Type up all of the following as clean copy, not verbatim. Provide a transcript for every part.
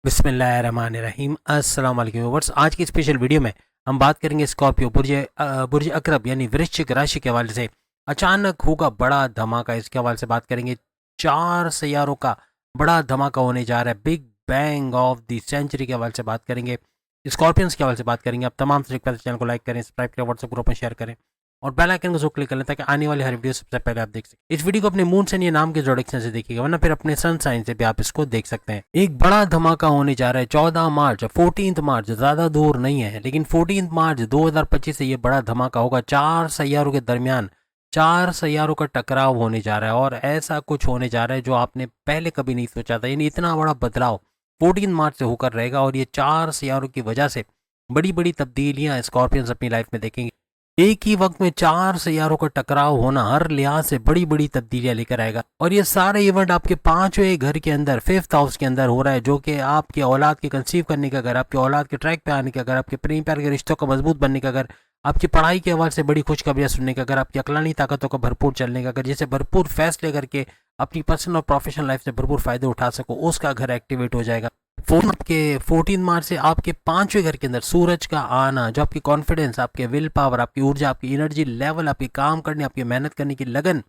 बिस्मिल्लाहिर्रहमानिर्रहीम। अस्सलाम वालेकुम व्यूअर्स। आज की स्पेशल वीडियो में हम बात करेंगे स्कॉर्पियो बुर्ज अकरब यानी वृश्चिक राशि के हवाले से अचानक होगा बड़ा धमाका। इसके हवाले से बात करेंगे। 4 सैयारों का बड़ा धमाका होने जा रहा है। Big bang of the century के हवाले से बात करेंगे। स्कॉर्पियंस के हवाले से बात करेंगे। आप तमाम से रिक्वेस्ट चैनल को लाइक करें, सब्सक्राइब करें, व्हाट्सएप ग्रुप में शेयर करें और बेल आइकन को जरूर क्लिक कर लें ताकि आने वाली हर वीडियो सबसे पहले आप देख सकें। इस वीडियो को अपने मून सन या नाम के जोड़ेक्शन से देखिएगा, वरना फिर अपने सन साइन से भी आप इसको देख सकते हैं। एक बड़ा धमाका होने जा रहा है 14 मार्च 14 मार्च, ज्यादा दूर नहीं है, लेकिन 14 मार्च 2025 से ये बड़ा धमाका होगा। 4 सैयारों के दरमियान 4 सैयारों का टकराव होने जा रहा है और ऐसा कुछ होने जा रहा है जो आपने पहले कभी नहीं सोचा था। यानी इतना बड़ा बदलाव 14 मार्च से होकर रहेगा और ये 4 सैयारों की वजह से बड़ी बड़ी तब्दीलियां स्कॉर्पियंस अपनी लाइफ में देखेंगे। एक ही वक्त में 4 सैयारों का टकराव होना हर लिहाज से बड़ी बड़ी तब्दीलियां लेकर आएगा और ये सारे इवेंट आपके 5वें घर के अंदर, 5th हाउस के अंदर हो रहा है, जो कि आपके औलाद के कंसीव करने का घर, आपके औलाद के ट्रैक पे आने का घर, आपके प्रेम प्यार के रिश्तों का मजबूत बनने का घर, आपकी पढ़ाई के हवाले से बड़ी खुशखबरियां सुनने का घर, आपकी अकलानी ताकतों का भरपूर चलने का घर, जिसे भरपूर फैसले करके अपनी पर्सनल और प्रोफेशनल लाइफ से भरपूर फायदे उठा सको, उसका घर एक्टिवेट हो जाएगा। आपके 14 मार्च से आपके 5वें घर के अंदर सूरज का आना, जो आपकी कॉन्फिडेंस, आपके विल पावर, आपकी ऊर्जा, आपकी एनर्जी लेवल, आपकी काम करने, आपकी मेहनत करने की लगन,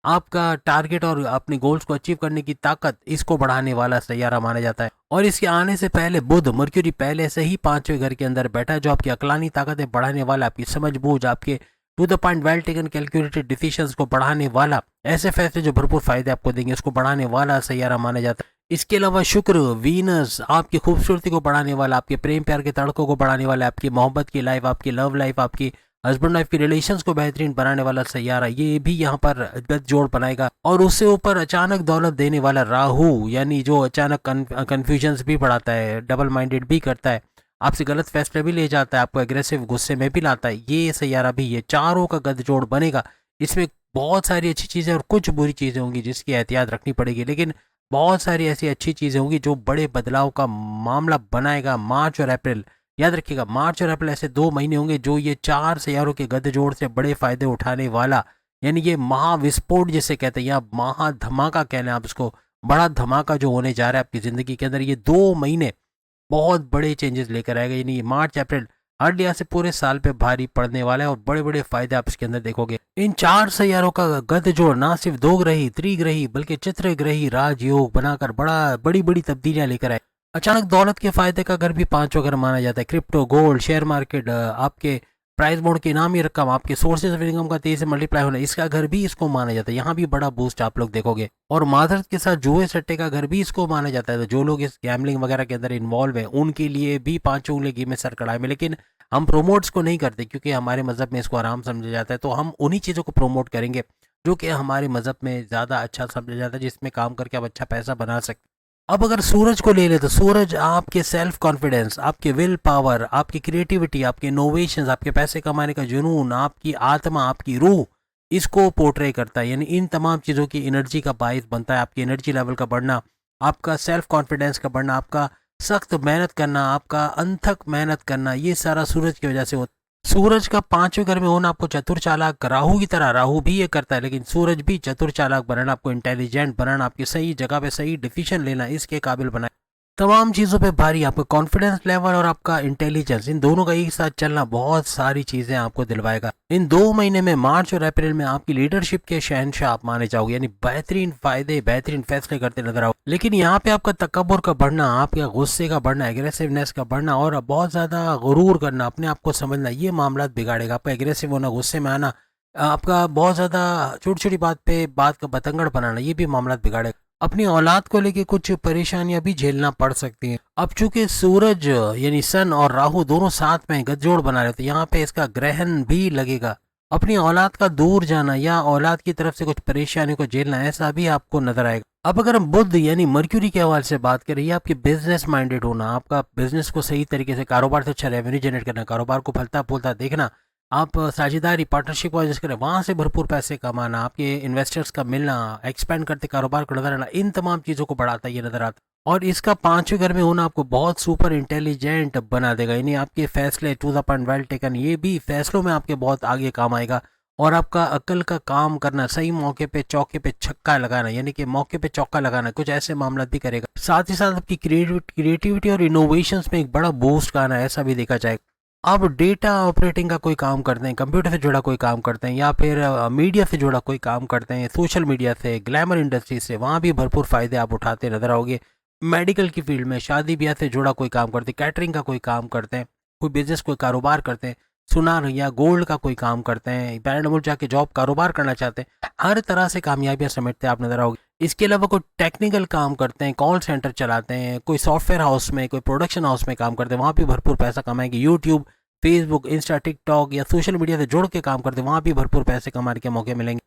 आपका टारगेट और अपने गोल्स को अचीव करने की ताकत, इसको बढ़ाने वाला सैयारा माना जाता है। और इसके आने से पहले बुध मर्क्यूरी पहले से ही 5वें घर के अंदर बैठा है, जो आपकी अकलानी ताकतें बढ़ाने वाला, आपकी समझ बूझ, आपके to the point well taken calculated decisions को बढ़ाने वाला, ऐसे फैसले जो भरपूर फायदे आपको देंगे, उसको बढ़ाने वाला सैयारा माना जाता है। इसके अलावा शुक्र, वीनस आपकी खूबसूरती को बढ़ाने वाला, आपके प्रेम प्यार के तड़कों को बढ़ाने वाला, आपकी मोहब्बत की लाइफ, आपकी लव लाइफ, आपकी हस्बैंड वाइफ की रिलेशंस को बेहतरीन बनाने वाला सैयारा, ये भी यहाँ पर गठजोड़ बनाएगा। और उससे ऊपर अचानक दौलत देने वाला राहु, यानी जो अचानक कन्फ्यूजन्स भी बढ़ाता है, डबल माइंडेड भी करता है, आपसे गलत फैसले भी ले जाता है, आपको एग्रेसिव गुस्से में भी लाता है, ये सैयारा भी, ये चारों का गठजोड़ बनेगा। इसमें बहुत सारी अच्छी चीज़ें और कुछ बुरी चीज़ें होंगी जिसकी एहतियात रखनी पड़ेगी, लेकिन बहुत सारी ऐसी अच्छी चीज़ें होंगी जो बड़े बदलाव का मामला बनाएगा। मार्च और अप्रैल, याद रखिएगा, मार्च और अप्रैल ऐसे 2 महीने होंगे जो ये 4 सैयारों के गठजोड़ से बड़े फायदे उठाने वाला, यानी ये महाविस्फोट जिसे कहते हैं या महाधमाका कह लें आप इसको, बड़ा धमाका जो होने जा रहा है आपकी ज़िंदगी के अंदर, ये 2 महीने बहुत बड़े चेंजेस लेकर आएगा। यानी मार्च अप्रैल हर लिहाज से पूरे साल पे भारी पड़ने वाला है और बड़े बड़े फायदे आप इसके अंदर देखोगे। इन 4 सैयारों का गठजोड़ ना सिर्फ 2 ग्रही त्रिग्रही बल्कि चित्रग्रही राजयोग बनाकर बड़ी बड़ी तब्दीलियां लेकर आए। अचानक दौलत के फायदे का घर भी 5वां घर माना जाता है। क्रिप्टो, गोल्ड, शेयर मार्केट, आपके प्राइस बॉन्ड की इनामी रकम, आपके सोर्सेज ऑफ इनकम का तेजी से मल्टीप्लाई होना, इसका घर भी इसको माना जाता है। यहाँ भी बड़ा बूस्ट आप लोग देखोगे। और माधर के साथ जुए सट्टे का घर भी इसको माना जाता है। तो जो लोग इस गैमलिंग वगैरह के अंदर इन्वॉल्व हैं उनके लिए भी 5 उंगली घी में सर कड़ाई में, लेकिन हम प्रोमोट्स को नहीं करते क्योंकि हमारे मज़हब में इसको आराम समझा जाता है। तो हम उन्हीं चीज़ों को प्रोमोट करेंगे जो कि हमारे मज़हब में ज़्यादा अच्छा समझा जाता है, जिसमें काम करके आप अच्छा पैसा बना सकते। अब अगर सूरज को ले ले तो सूरज आपके सेल्फ कॉन्फिडेंस, आपके विल पावर, आपकी क्रिएटिविटी, आपके इनोवेशंस, आपके पैसे कमाने का जुनून, आपकी आत्मा, आपकी रूह, इसको पोर्ट्रे करता है। यानी इन तमाम चीज़ों की एनर्जी का बायस बनता है। आपकी एनर्जी लेवल का बढ़ना, आपका सेल्फ कॉन्फिडेंस का बढ़ना, आपका सख्त मेहनत करना, आपका अनथक मेहनत करना, ये सारा सूरज की वजह से होता है। सूरज का 5वें घर में होना आपको चतुर चालाक, राहु की तरह, राहु भी ये करता है, लेकिन सूरज भी चतुर चालाक बनाना, आपको इंटेलिजेंट बनाना, आपकी सही जगह पे सही डिसीजन लेना, इसके काबिल बनाए। तमाम चीज़ों पे भारी, आपका कॉन्फिडेंस लेवल और आपका इंटेलिजेंस, इन दोनों का एक साथ चलना बहुत सारी चीज़ें आपको दिलवाएगा। इन 2 महीने में मार्च और अप्रैल में आपकी लीडरशिप के शहंशाह आप माने जाओगे, यानी बेहतरीन फायदे, बेहतरीन फैसले करते नजर आओ। लेकिन यहाँ पे आपका तकब्बुर का बढ़ना, आपके गुस्से का बढ़ना, एग्रेसिवनेस का बढ़ना और बहुत ज़्यादा गुरूर करना, अपने आप को समझना, ये मामला बिगाड़ेगा। आपका एग्रेसिव होना, गुस्से में आना, आपका बहुत ज़्यादा छोटी छोटी बात पे बात का बतंगड़ बनाना, ये भी मामला बिगाड़ेगा। अपनी औलाद को लेके कुछ परेशानियां भी झेलना पड़ सकती हैं। अब चूंकि सूरज यानी सन और राहु दोनों साथ में गठजोड़ बना रहे थे, यहाँ पे इसका ग्रहण भी लगेगा। अपनी औलाद का दूर जाना या औलाद की तरफ से कुछ परेशानियों को झेलना, ऐसा भी आपको नजर आएगा। अब अगर हम बुध यानी मर्क्यूरी के हवाले से बात करें, आपके बिजनेस माइंडेड होना, आपका बिजनेस को सही तरीके से, कारोबार से अच्छा रेवेन्यू जनरेट करना, कारोबार को फलता फूलता देखना, आप साझेदारी पार्टनरशिप को करें, वहाँ से भरपूर पैसे कमाना, आपके इन्वेस्टर्स का मिलना, एक्सपेंड करते कारोबार को नजर आना, इन तमाम चीज़ों को बढ़ाता ये नजर आता। और इसका 5वें घर में होना आपको बहुत सुपर इंटेलिजेंट बना देगा। यानी आपके फैसले to the point well taken, ये भी फैसलों में आपके बहुत आगे काम आएगा। और आपका अकल का काम करना, सही मौके पे चौके पे छक्का लगाना, यानी कि मौके पे चौका लगाना, कुछ ऐसे मामला भी करेगा। साथ ही साथ आपकी क्रिएटिविटी और इनोवेशंस में एक बड़ा बूस्ट का आना, ऐसा भी देखा जाए। आप डेटा ऑपरेटिंग का कोई काम करते हैं, कंप्यूटर से जुड़ा कोई काम करते हैं, या फिर मीडिया से जुड़ा कोई काम करते हैं, सोशल मीडिया से, ग्लैमर इंडस्ट्री से, वहाँ भी भरपूर फ़ायदे आप उठाते नजर आओगे। मेडिकल की फील्ड में, शादी ब्याह से जुड़ा कोई काम करते हैं, कैटरिंग का कोई काम करते हैं, कोई बिजनेस कोई कारोबार करते हैं, सुनार या गोल्ड का कोई काम करते हैं, बैंड मुल्क जाके जॉब कारोबार करना चाहते हैं, हर तरह से कामयाबियां समेटते आप नजर आओगे। इसके अलावा कोई टेक्निकल काम करते हैं, कॉल सेंटर चलाते हैं, कोई सॉफ्टवेयर हाउस में, कोई प्रोडक्शन हाउस में काम करते हैं, वहाँ भी भरपूर पैसा कमाएंगे। यूट्यूब, फेसबुक, इंस्टा, टिकटॉक या सोशल मीडिया से जुड़ के काम करते हैं, वहाँ भी भरपूर पैसे कमाने के मौके मिलेंगे।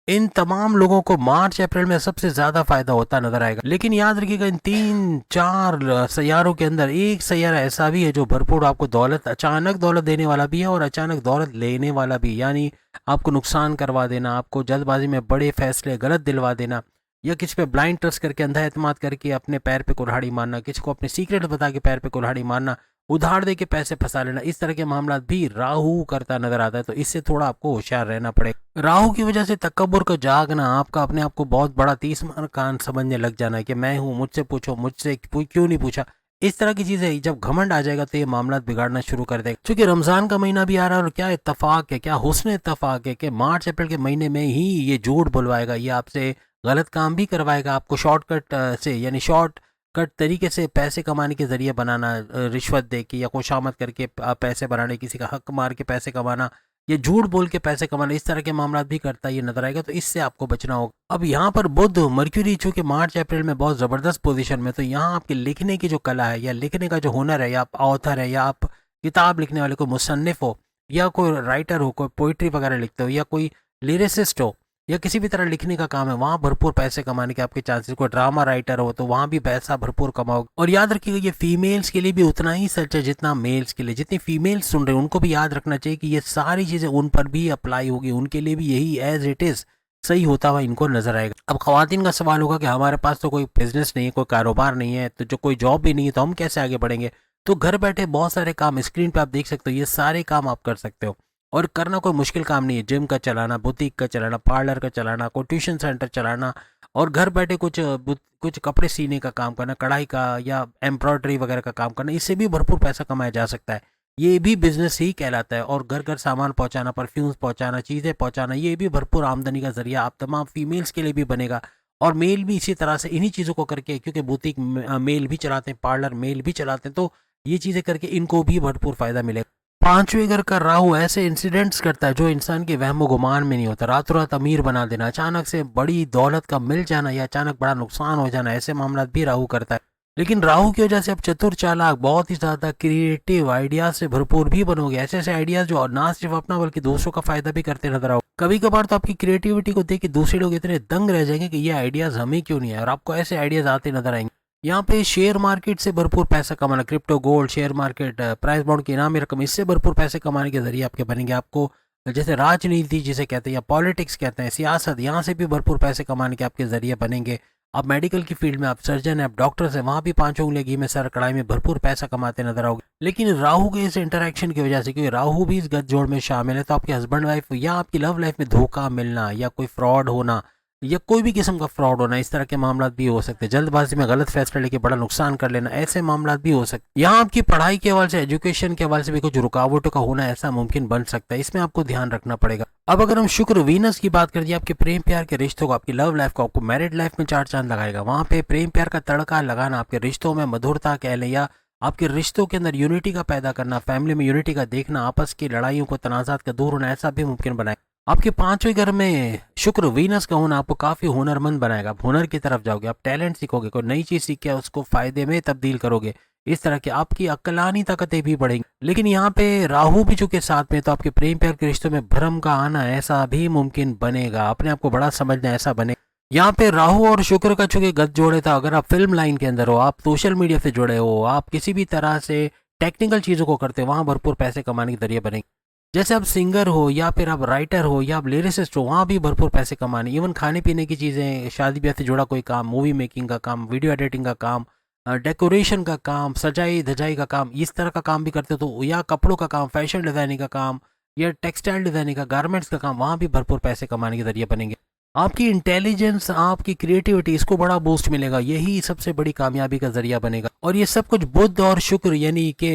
इन तमाम लोगों को मार्च अप्रैल में सबसे ज्यादा फायदा होता नजर आएगा। लेकिन याद रखिएगा, इन 3-4 सैयारों के अंदर एक सैयारा ऐसा भी है जो भरपूर आपको दौलत, अचानक दौलत देने वाला भी है और अचानक दौलत लेने वाला भी, यानी आपको नुकसान करवा देना, आपको जल्दबाजी में बड़े फैसले गलत दिलवा देना, या किसी पे ब्लाइंड ट्रस्ट करके, अंधा एतमाद करके अपने पैर पे कुल्हाड़ी मारना, किसी को अपने सीक्रेट बता के पैर पे कुल्हाड़ी मारना, उधार दे के पैसे फंसा लेना, इस तरह के मामला भी राहु करता नजर आता है। तो इससे थोड़ा आपको होशियार रहना पड़ेगा। राहु की वजह से तकब्बुर का जागना, आपका अपने आप को बहुत बड़ा तीसमान कान समझने लग जाना है कि मैं हूँ, मुझसे पूछो, मुझसे क्यों नहीं पूछा, इस तरह की चीजें जब घमंड आ जाएगा तो ये मामला बिगाड़ना शुरू कर देगा। क्योंकि रमजान का महीना भी आ रहा है और क्या इत्तेफाक है, क्या हुस्न इत्तेफाक है कि मार्च अप्रैल के महीने में ही ये झूठ बुलवाएगा, ये आपसे गलत काम भी करवाएगा, आपको शॉर्टकट से, यानी शॉर्ट कट तरीके से पैसे कमाने के जरिए बनाना, रिश्वत दे के या खुशामद करके पैसे बनाने, किसी का हक मार के पैसे कमाना, ये झूठ बोल के पैसे कमाना, इस तरह के मामला भी करता है ये नजर आएगा। तो इससे आपको बचना होगा। अब यहाँ पर बुध, मर्क्यूरी चूंकि मार्च अप्रैल में बहुत जबरदस्त पोजीशन में, तो यहाँ आपके लिखने की जो कला है या लिखने का जो हुनर है, या आप ऑथर है, या आप किताब लिखने वाले कोई मुसन्निफ हो, या कोई राइटर हो, कोई पोइट्री वगैरह लिखते हो, या कोई लिरिसिस्ट हो, या किसी भी तरह लिखने का काम है, वहाँ भरपूर पैसे कमाने के आपके चांसेस। कोई ड्रामा राइटर हो तो वहाँ भी पैसा भरपूर कमाओगे। और याद रखिएगा, ये फीमेल्स के लिए भी उतना ही सच है जितना मेल्स के लिए। जितनी फीमेल्स सुन रहे हैं उनको भी याद रखना चाहिए कि ये सारी चीज़ें उन पर भी अप्लाई होगी, उनके लिए भी यही एज इट इज़ सही होता हुआ इनको नजर आएगा। अब खवातीन का सवाल होगा कि हमारे पास तो कोई बिजनेस नहीं है, कोई कारोबार नहीं है, तो जो कोई जॉब भी नहीं है, तो हम कैसे आगे बढ़ेंगे। तो घर बैठे बहुत सारे काम स्क्रीन पे आप देख सकते हो, ये सारे काम आप कर सकते हो और करना कोई मुश्किल काम नहीं है। जिम का चलाना, बुटीक का चलाना, पार्लर का चलाना, कोई ट्यूशन सेंटर चलाना, और घर बैठे कुछ कपड़े सीने का काम करना, कढ़ाई का या एम्ब्रॉयडरी वगैरह का काम करना, इससे भी भरपूर पैसा कमाया जा सकता है। ये भी बिजनेस ही कहलाता है। और घर घर सामान पहुंचाना, परफ्यूम्स पहुंचाना, चीज़ें पहुंचाना, ये भी भरपूर आमदनी का जरिया आप तमाम फीमेल्स के लिए भी बनेगा। और मेल भी इसी तरह से इन्हीं चीज़ों को करके, क्योंकि बुटीक मेल भी चलाते हैं, पार्लर मेल भी चलाते हैं, तो ये चीज़ें करके इनको भी भरपूर फायदा मिलेगा। पांचवें घर का राहु ऐसे इंसिडेंट्स करता है जो इंसान के वहमो गुमान में नहीं होता। रातों रात अमीर बना देना, अचानक से बड़ी दौलत का मिल जाना, या अचानक बड़ा नुकसान हो जाना, ऐसे मामला भी राहु करता है। लेकिन राहु की वजह से आप चतुर, चालाक, बहुत ही ज्यादा क्रिएटिव आइडियाज से भरपूर भी बनोगे। ऐसे ऐसे आइडियाज जो ना सिर्फ अपना बल्कि दूसरों का फायदा भी करते नजर आओ। कभी कभार तो आपकी क्रिएटिविटी को देख के दूसरे लोग इतने दंग रह जाएंगे कि ये आइडियाज हमें क्यों नहीं है, और आपको ऐसे आइडियाज आते नजर आएंगे। यहाँ पे शेयर मार्केट से भरपूर पैसा कमाना, crypto, gold, share market, price bond की इनामी रकम, इससे भरपूर पैसे कमाने के जरिए आपके बनेंगे। आपको जैसे राजनीति जिसे कहते हैं या पॉलिटिक्स कहते हैं, सियासत, यहाँ से भी भरपूर पैसे कमाने के आपके जरिए बनेंगे। आप मेडिकल की फील्ड में, आप सर्जन है, आप डॉक्टर्स हैं, वहाँ भी पांचों उंगली घी में सर कढ़ाई में भरपूर पैसा कमाते नजर आओगे। लेकिन राहु के इस इंटरेक्शन की वजह से, क्योंकि राहु भी इस गठजोड़ में शामिल है, तो आपके हस्बैंड वाइफ या आपकी लव लाइफ में धोखा मिलना, या कोई फ्रॉड होना, या कोई भी किस्म का फ्रॉड होना, इस तरह के मामला भी हो सकते हैं। जल्दबाजी में गलत फैसला लेके बड़ा नुकसान कर लेना, ऐसे मामला भी हो सकते हैं। यहाँ आपकी पढ़ाई के हवाले से, एजुकेशन के हवाले से भी कुछ रुकावटों का होना ऐसा मुमकिन बन सकता है, इसमें आपको ध्यान रखना पड़ेगा। अब अगर हम शुक्र वीनस की बात करें, आपके प्रेम प्यार के रिश्तों को, आपकी लव लाइफ को, आपको मैरिड लाइफ में चार चांद लगाएगा। वहाँ पे प्रेम प्यार का तड़का लगाना, आपके रिश्तों में मधुरता कह लें, या आपके रिश्तों के अंदर यूनिटी का पैदा करना, फैमिली में यूनिटी का देखना, आपस की लड़ाइयों को, तनाजात का दूर होना, ऐसा भी मुमकिन बनाए। आपके पांचवें घर में शुक्र वीनस का होना आपको काफी हुनरमंद बनाएगा। आप हुनर की तरफ जाओगे, आप टैलेंट सीखोगे, कोई नई चीज सीख के उसको फायदे में तब्दील करोगे। इस तरह की आपकी अक्लानी ताकतें भी बढ़ेंगी। लेकिन यहाँ पे राहु भी चुके साथ में, तो आपके प्रेम प्यार के रिश्तों में भ्रम का आना ऐसा भी मुमकिन बनेगा। अपने आप को बड़ा समझना ऐसा बने। यहाँ पे राहु और शुक्र का चूंकि गत जोड़े था, अगर आप फिल्म लाइन के अंदर हो, आप सोशल मीडिया से जुड़े हो, आप किसी भी तरह से टेक्निकल चीजों को करते हो, वहां भरपूर पैसे कमाने के जरिए बनेंगे। जैसे आप सिंगर हो, या फिर आप राइटर हो, या आप लिरिसिस्ट हो, वहाँ भी भरपूर पैसे कमाने। इवन खाने पीने की चीज़ें, शादी ब्याह से जुड़ा कोई काम, मूवी मेकिंग का काम, वीडियो एडिटिंग का काम, डेकोरेशन का काम, सजाई धजाई का काम, इस तरह का काम भी करते हो तो, या कपड़ों का काम, फैशन डिज़ाइनिंग का काम, या टेक्सटाइल डिज़ाइनिंग का, गारमेंट्स का काम, वहाँ भी भरपूर पैसे कमाने के जरिए बनेंगे। आपकी इंटेलिजेंस, आपकी क्रिएटिविटी, इसको बड़ा बूस्ट मिलेगा। यही सबसे बड़ी कामयाबी का जरिया बनेगा। और ये सब कुछ बुध और शुक्र यानी कि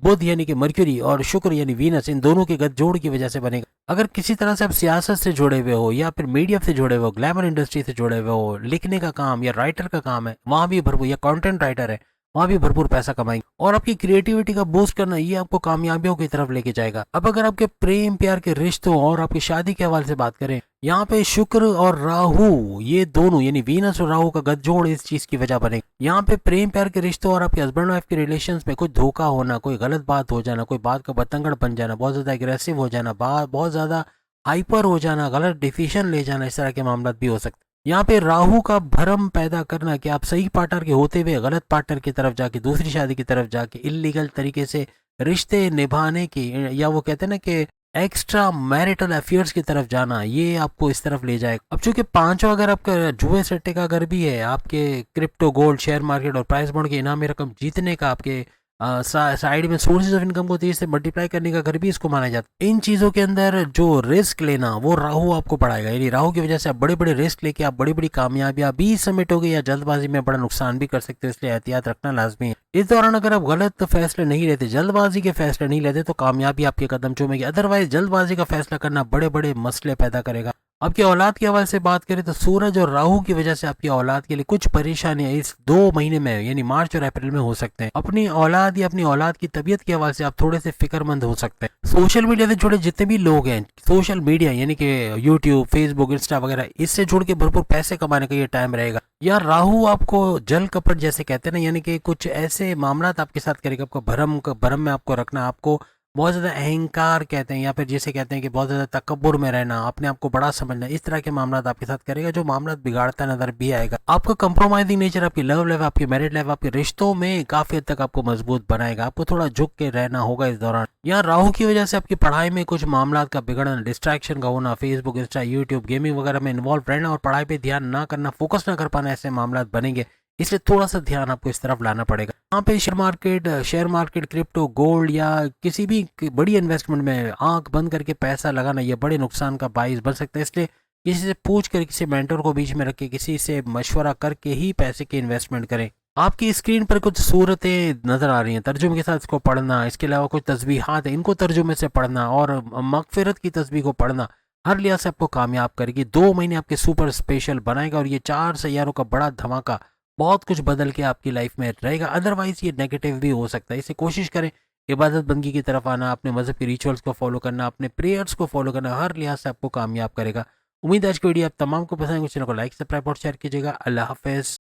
बुध यानी कि मर्क्यूरी और शुक्र यानी वीनस, इन दोनों के गठजोड़ की वजह से बनेगा। अगर किसी तरह से आप सियासत से जुड़े हुए हो या फिर मीडिया से जुड़े हुए हो, ग्लैमर इंडस्ट्री से जुड़े हुए हो, लिखने का काम या राइटर का काम है, वहां भी भरपूर, या कंटेंट राइटर है, वहां भी भरपूर पैसा कमाएंगे। और आपकी क्रिएटिविटी का बूस्ट करना, ये आपको कामयाबियों की तरफ लेके जाएगा। अब अगर आपके प्रेम प्यार के रिश्तों और आपकी शादी के हवाले से बात करें, यहाँ पे शुक्र और राहु, ये दोनों यानी वीनस और राहु का गठजोड़ इस चीज की वजह बने। यहाँ पे प्रेम प्यार के रिश्तों और आपके हस्बैंड वाइफ के रिलेशंस में कुछ धोखा होना, कोई गलत बात हो जाना, कोई बात का बतंगड़ बन जाना, बहुत ज्यादा एग्रेसिव हो जाना, बात बहुत ज्यादा हाइपर हो जाना, गलत डिसीजन ले जाना, इस तरह के मामला भी हो सकते हैं। यहाँ पे राहु का भ्रम पैदा करना कि आप सही पार्टनर के होते हुए गलत पार्टनर की तरफ जाके, दूसरी शादी की तरफ जाके इलीगल तरीके से रिश्ते निभाने की, या वो कहते हैं ना कि एक्स्ट्रा मैरिटल अफेयर्स की तरफ जाना, ये आपको इस तरफ ले जाएगा। अब चूंकि पांचों अगर आपका जुए सट्टे का घर भी है, आपके क्रिप्टो, गोल्ड, शेयर मार्केट और प्राइस बॉन्ड के इनामी रकम जीतने का, आपके साइड में सोर्सेज ऑफ इनकम को तेजी से मल्टीप्लाई करने का घर भी इसको माना जाता है। इन चीजों के अंदर जो रिस्क लेना, वो राहु आपको पढ़ाएगा। यानी राहु की वजह से आप बड़े बड़े रिस्क लेके आप बड़ी बड़ी कामयाबियां भी समेटोगे या जल्दबाजी में बड़ा नुकसान भी कर सकते हो, इसलिए एहतियात रखना लाजमी है। इस दौरान अगर आप गलत फैसले नहीं लेते, जल्दबाजी के फैसले नहीं लेते, तो कामयाबी आपके कदम चूमेगी। अदरवाइज जल्दबाजी का फैसला करना बड़े बड़े मसले पैदा करेगा। आपकी औलाद के हवाले से बात करें तो सूरज और राहु की वजह से आपकी औलाद के लिए कुछ परेशानियां इस 2 महीने में यानी मार्च और अप्रैल में हो सकते हैं। अपनी औलाद या अपनी औलाद की तबीयत के हवाले से आप थोड़े से फिक्रमंद हो सकते हैं। सोशल मीडिया से जुड़े जितने भी लोग हैं, सोशल मीडिया यानी कि यूट्यूब, फेसबुक, इंस्टा वगैरह, इससे जुड़ के भरपूर पैसे कमाने का ये टाइम रहेगा। या राहु आपको जल कपट जैसे कहते हैं ना, यानी कि कुछ ऐसे मामला आपके साथ करेगा, आपको भरम में आपको रखना, आपको बहुत ज़्यादा अहंकार कहते हैं, या फिर जिसे कहते हैं कि बहुत ज़्यादा तकब्बुर में रहना, अपने आप को बड़ा समझना, इस तरह के मामला आपके साथ करेगा, जो मामला बिगाड़ता नजर भी आएगा। आपका कंप्रोमाइजिंग नेचर आपकी लव लाइफ, आपकी मैरिड लाइफ, आपके रिश्तों में काफी हद तक आपको मजबूत बनाएगा। आपको थोड़ा झुक के रहना होगा इस दौरान। यहाँ राहु की वजह से आपकी पढ़ाई में कुछ मामला का बिगड़ना, डिस्ट्रैक्शन का होना, फेसबुक, इंस्टा, यूट्यूब, गेमिंग वगैरह में इन्वॉल्व रहना और पढ़ाई पे ध्यान ना करना, फोकस ना कर पाना, ऐसे मामला बनेंगे। इसलिए थोड़ा सा ध्यान आपको इस तरफ लाना पड़ेगा। यहाँ पे शेयर मार्केट, क्रिप्टो, गोल्ड या किसी भी बड़ी इन्वेस्टमेंट में आंख बंद करके पैसा लगाना, ये बड़े नुकसान का बाइस बन सकता है। इसलिए किसी से पूछ कर, किसी मेंटर को बीच में रख के, किसी से मशवरा करके ही पैसे की इन्वेस्टमेंट करें। आपकी स्क्रीन पर कुछ सूरतें नजर आ रही हैं, तर्जुमे के साथ इसको पढ़ना, इसके अलावा कुछ तस्बीहात हैं, इनको तर्जुमे से पढ़ना और मगफिरत की तस्बीह को पढ़ना हर लिहाज से आपको कामयाब करेगी। 2 महीने आपके सुपर स्पेशल बनाएगा और ये 4 सैयारों का बड़ा धमाका बहुत कुछ बदल के आपकी लाइफ में रहेगा। अदरवाइज ये नेगेटिव भी हो सकता है। इसे कोशिश करें इबादत बंदगी की तरफ आना, अपने मजहब के रिचुअल्स को फॉलो करना, अपने प्रेयर्स को फॉलो करना, हर लिहाज से आपको कामयाब करेगा। उम्मीद है आज की वीडियो आप तमाम को पसंद है। चैनल को लाइक, सब्सक्राइब और शेयर कीजिएगा। अल्लाह हाफिज।